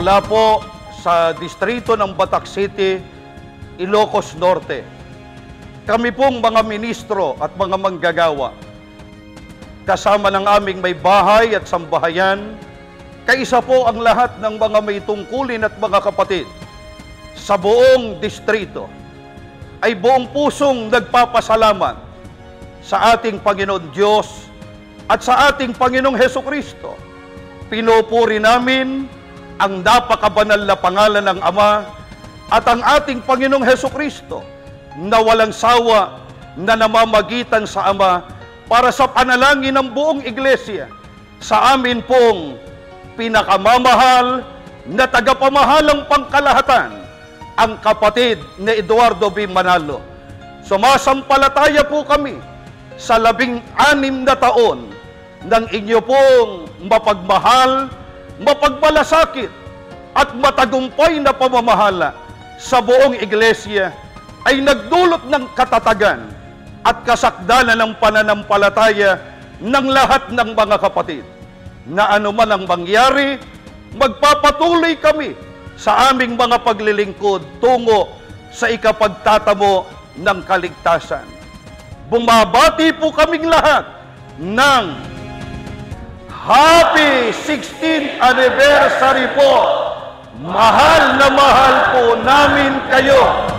mula po sa distrito ng Batac City, Ilocos Norte. Kami pong mga ministro at mga manggagawa, kasama ng aming may bahay at sambahayan, kaisa po ang lahat ng mga may tungkulin at mga kapatid sa buong distrito, ay buong pusong nagpapasalamat sa ating Panginoon Diyos at sa ating Panginoong Hesukristo. Pinupuri namin ang napakabanal na pangalan ng Ama at ang ating Panginoong Hesukristo na walang sawa na namamagitan sa Ama para sa panalangin ng buong iglesia sa amin pong pinakamamahal na tagapamahalang pangkalahatan, ang kapatid na Eduardo B. Manalo. Sumasampalataya po kami sa 16 na taon ng inyo pong mapagmahal, mapagmalasakit at matagumpay na pamamahala sa buong iglesia ay nagdulot ng katatagan at kasakdalan ng pananampalataya ng lahat ng mga kapatid. Na anuman ang mangyari, magpapatuloy kami sa aming mga paglilingkod tungo sa ikapagtatamo ng kaligtasan. Bumabati po kaming lahat ng Happy 16th Anniversary po! Mahal na mahal po namin kayo!